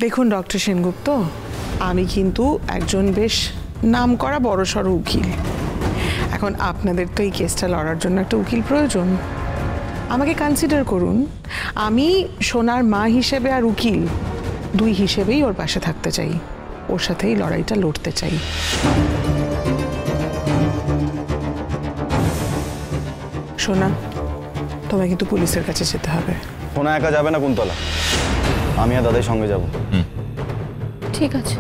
দেখুন ডক্টর সেনগুপ্ত, আমি কিন্তু একজন বেশ নামকরা বড়সড় উকিল। এখন আপনাদের তো এই কেসটা লড়ার জন্য একটা উকিল প্রয়োজন। আমাকে কনসিডার করুন, আমি সোনার মা হিসেবে আর উকিল দুই হিসেবেই ওর পাশে থাকতে চাই, ওর সাথেই লড়াইটা লড়তে চাই। সোনা, তোমায় কিন্তু পুলিশের কাছে যেতে হবে। সোনা একা যাবে না কুন্তলা, আমি আর দাদাই সঙ্গে যাব। ঠিক আছে।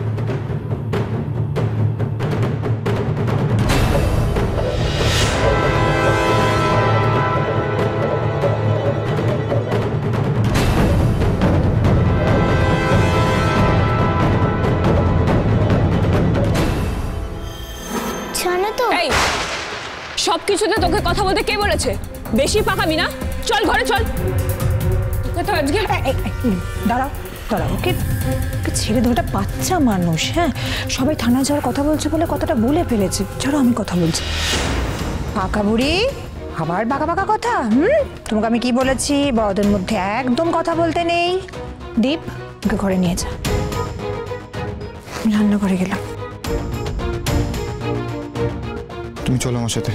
সবকিছুতে তোকে কথা বলতে কে বলেছে? বেশি পাকামি না, চল ঘরে চল। তোকে তো আজকে দাঁড়াও দাঁড়াও, ওকে ছেড়ে ধোটা বাচ্চা মানুষ। হ্যাঁ, সবাই থানায় যাওয়ার কথা বলছে বলে কথাটা বলে ফেলেছে। চলো আমি কথা বলছি। পাকা বুড়ি, আবার বাঁকা বাঁকা কথা। তোমাকে আমি কি বলেছি? বড়দের মধ্যে একদম কথা বলতে নেই। দীপ, ওকে ঘরে নিয়ে যা। রান্না করে গেলাম। তুমি চলো আমার সাথে।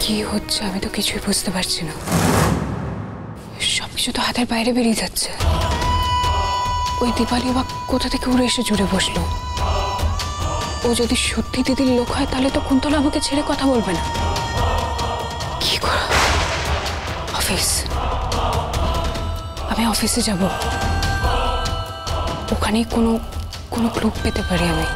কি হচ্ছে আমি তো কিছুই বুঝতে পারছি না। সবকিছু তো হাতের বাইরে বেরিয়ে যাচ্ছে। ওই দীপালি বা কোথা থেকে উড়ে এসে জুড়ে বসলো। ও যদি সত্যি দিদির লোক হয় তাহলে তো কুন্তলা আমাকে ছেড়ে কথা বলবে না। কি করা? অফিস, আমি অফিসে যাব। ওখানেই কোনো ক্লু পেতে পারি আমি।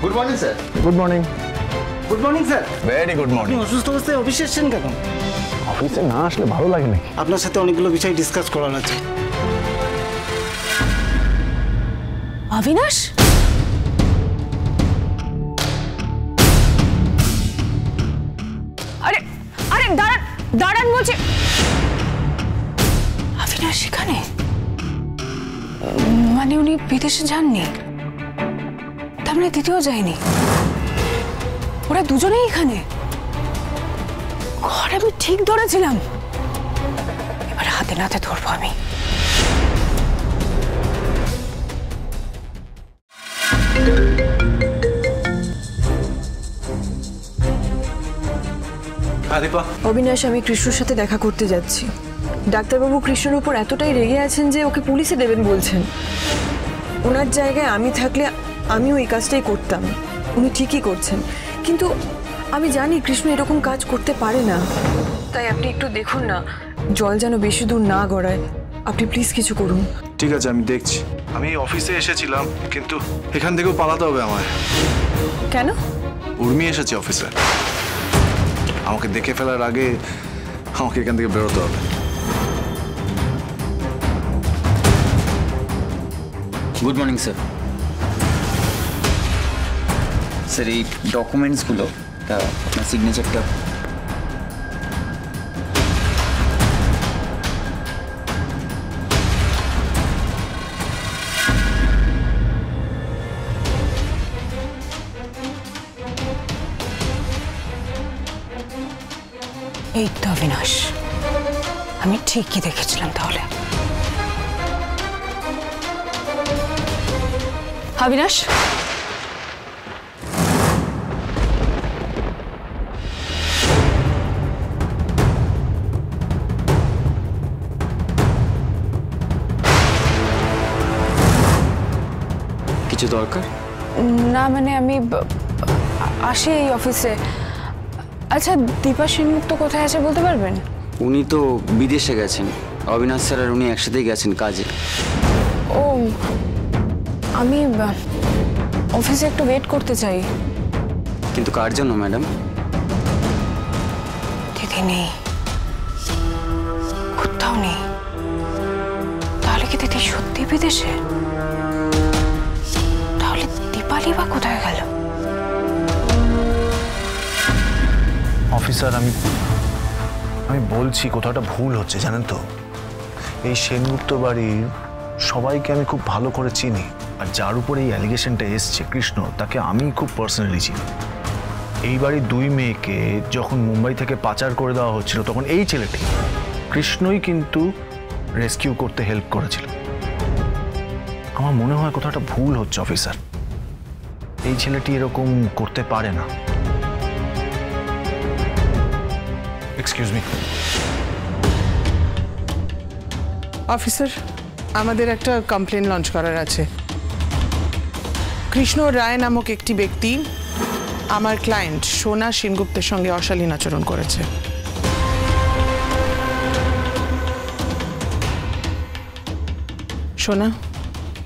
Good morning sir. Good morning. Good morning sir. Very good morning. আপনি অসুস্থ অবস্থায় অফিসে এসেছেন কেন? অফিসে না আসলে ভালো লাগে নাকি? আপনার সাথে অনেকগুলো বিষয় ডিসকাস করার আছে। অবিনাশ, আরে আরে দাঁড়ান দাঁড়ান বলছি। অবিনাশ সেখানে? মানে উনি বিদেশে যাননি? তার মানে দিদিও যায়নি? ওরা দুজনেই এখানে? ঘরে আমি ঠিক ধরেছিলাম। এবার হাতে নাতে ধরবো আমি। অবিনাশ, আমি কৃষ্ণর সাথে দেখা করতে যাচ্ছি। ডাক্তারবাবু কৃষ্ণর উপর এতটাই রেগে আছেন যে ওকে পুলিশে দেবেন বলছেন। ওনার জায়গায় আমি থাকলে আমিও এই কাজটাই করতাম। উনি ঠিকই করছেন, কিন্তু আমি জানি কৃষ্ণ এরকম কাজ করতে পারে না। তাই আপনি একটু দেখুন না, জল যেন বেশি দূর না গড়ায়। আপনি প্লিজ কিছু করুন। ঠিক আছে, আমি দেখছি। আমি অফিসে এসেছিলাম, কিন্তু এখান থেকেও পালাতে হবে আমায়। কেন? উর্মি এসেছে অফিসে। আমাকে দেখে ফেলার আগে আমাকে এখান থেকে বেরোতে হবে। Good morning sir. স্যার, এই ডকুমেন্টসগুলো আপনার সিগনেচারটা। এই তো অবিনাশ, আমি ঠিকই দেখেছিলাম তাহলে। অবিনাশ, কিছু দরকার? না মানে আমি আসি এই অফিসে। আচ্ছা, দীপা সেনগুপ্ত কোথায় আছে বলতে পারবেন? উনি তো বিদেশে গেছেন। অবিনাশ স্যার আর উনি একসাথেই গেছেন কাজে। ও, আমি অফিসে একটু ওয়েট করতে চাই। কিন্তু কার জন্য ম্যাডাম? দিদি নেই, কোথাও নেই। তাহলে কি দিদি সত্যি বিদেশে? তাহলে দীপালি বা কোথায় গেল? অফিসার, আমি বলছি কোথাওটা ভুল হচ্ছে জানেন তো। এই সেনগুপ্ত বাড়ির সবাইকে আমি খুব ভালো করে চিনি, আর যার উপরে এই অ্যালিগেশনটা এসছে কৃষ্ণ, তাকে আমি খুব পার্সোনালি চিনি। এই বাড়ির 2 মেয়েকে যখন মুম্বাই থেকে পাচার করে দেওয়া হচ্ছিল তখন এই ছেলেটি কৃষ্ণই কিন্তু রেস্কিউ করতে হেল্প করেছিল। আমার মনে হয় কোথাও একটা ভুল হচ্ছে অফিসার। এই ছেলেটি এরকম করতে পারে না। এক্সকিউজ মি অফিসার, আমাদের একটা কমপ্লেন লঞ্চ করার আছে। কৃষ্ণ রায় নামক একটি ব্যক্তি আমার ক্লায়েন্ট সোনা সেনগুপ্তের সঙ্গে অশালীন আচরণ করেছে। সোনা,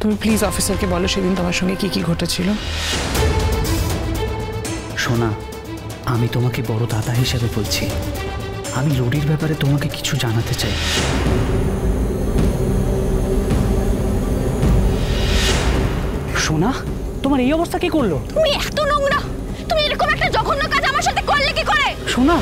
তুমি প্লিজ অফিসারকে বলো সেদিন তোমার সঙ্গে কি কি ঘটেছিল। সোনা, আমি তোমাকে বড় দাদা হিসেবে বলছি, আমি রুডির ব্যাপারে তোমাকে কিছু জানাতে চাই। সোনা, তোমার এই অবস্থা কে করলো? তুমি এত নোংরা, তুমি এরকম একটা জঘন্য কাজ আমার সাথে করলে কি করে? সোনা,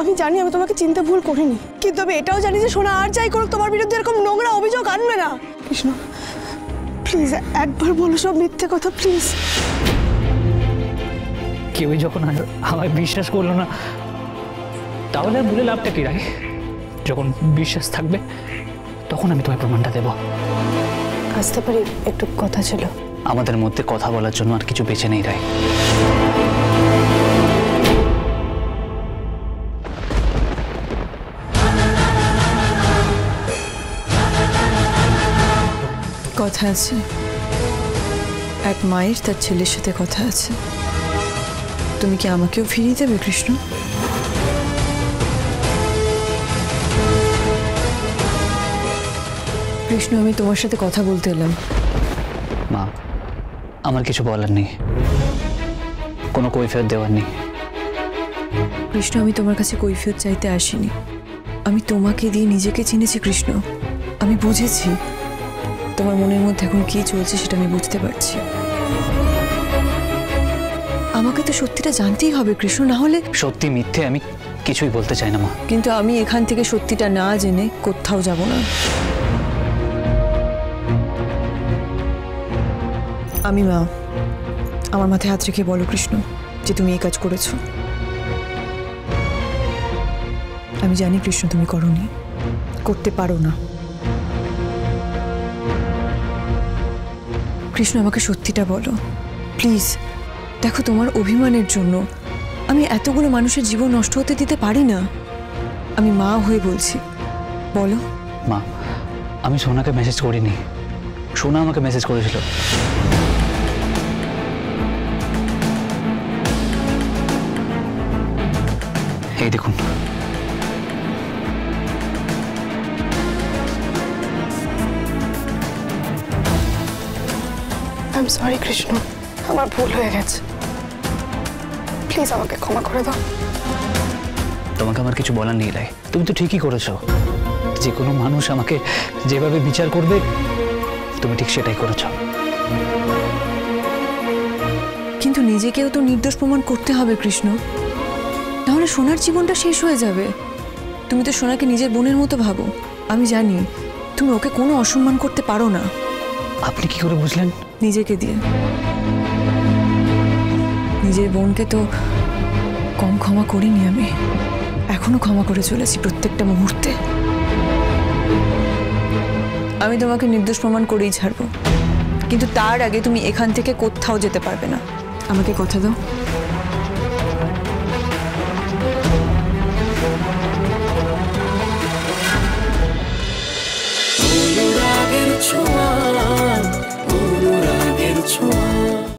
আমি জানি আমি তোমাকে চিনতে ভুল করিনি, কিন্তু আমি এটাও জানি যে সোনা আর যাই করুক তোমার বিরুদ্ধে এরকম নোংরা অভিযোগ আনবে না। কৃষ্ণ প্লিজ একবার বলো সব মিথ্যে কথা, প্লিজ। কেউই যখন আমায় বিশ্বাস করলো না, তাহলে আর বলে লাভটা কি রায়? যখন বিশ্বাস থাকবে তখন আমি তোমায় প্রমাণটা দেব। আসতে পারি? একটু কথা ছিল। আমাদের মধ্যে কথা বলার জন্য আর কিছু বেঁচে নেই রায়। কথা আছে, এক মায়ের তার ছেলের সাথে কথা আছে। তুমি কি আমাকেও ফিরিয়ে দেবে কৃষ্ণ? কৃষ্ণ, আমি তোমার সাথে কথা বলতে এলাম। মা, আমার কিছু বলার নেই, কোনো কৈফিয়ত দেওয়ার নেই। কৃষ্ণ, আমি তোমার কাছে কৈফিয়ত চাইতে আসিনি। আমি তোমাকে দিয়ে নিজেকে চিনেছি কৃষ্ণ। আমি বুঝেছি তোমার মনের মধ্যে এখন কি চলছে, সেটা আমি বুঝতে পারছি। আমাকে তো সত্যিটা জানতেই হবে কৃষ্ণ, না হলে। সত্যি মিথ্যে আমি কিছুই বলতে চাই না মা। কিন্তু আমি এখান থেকে সত্যিটা না জেনে কোথাও যাব না। আমি মা, আমার মাথায় হাত রেখে বলো কৃষ্ণ যে তুমি এই কাজ করেছো। আমি জানি কৃষ্ণ তুমি করোনি, করতে পারো না। কৃষ্ণ, আমাকে সত্যিটা বলো প্লিজ। দেখো, তোমার অভিমানের জন্য আমি এতগুলো মানুষের জীবন নষ্ট হতে দিতে পারি না। আমি মা হয়ে বলছি, বলো। মা, আমি সোনাকে মেসেজ করিনি, সোনা আমাকে মেসেজ করেছিল। এই দেখুন। আই এম সরি কৃষ্ণ, আমার ভুল হয়ে গেছে, প্লিজ আমাকে ক্ষমা করে দাও। তোমাকে আমার কিছু বলার নেই রায়, তুমি তো ঠিকই করেছো। যে কোনো মানুষ আমাকে যেভাবে বিচার করবে তুমি ঠিক সেটাই করেছো। কিন্তু নিজেকেও তো নির্দোষ প্রমাণ করতে হবে কৃষ্ণ, নাহলে সোনার জীবনটা শেষ হয়ে যাবে। তুমি তো সোনাকে নিজের বোনের মতো ভাবো। আমি জানি তুমি ওকে কোনো অসম্মান করতে পারো না। আপনি কি করে বুঝলেন? নিজেকে দিয়ে। নিজের বোনকে তো কম ক্ষমা করিনি আমি, এখনো ক্ষমা করে চলেছি প্রত্যেকটা মুহূর্তে। আমি তোমাকে নির্দোষ প্রমাণ করেই ছাড়বো, কিন্তু তার আগে তুমি এখান থেকে কোথাও যেতে পারবে না। আমাকে কথা দাও।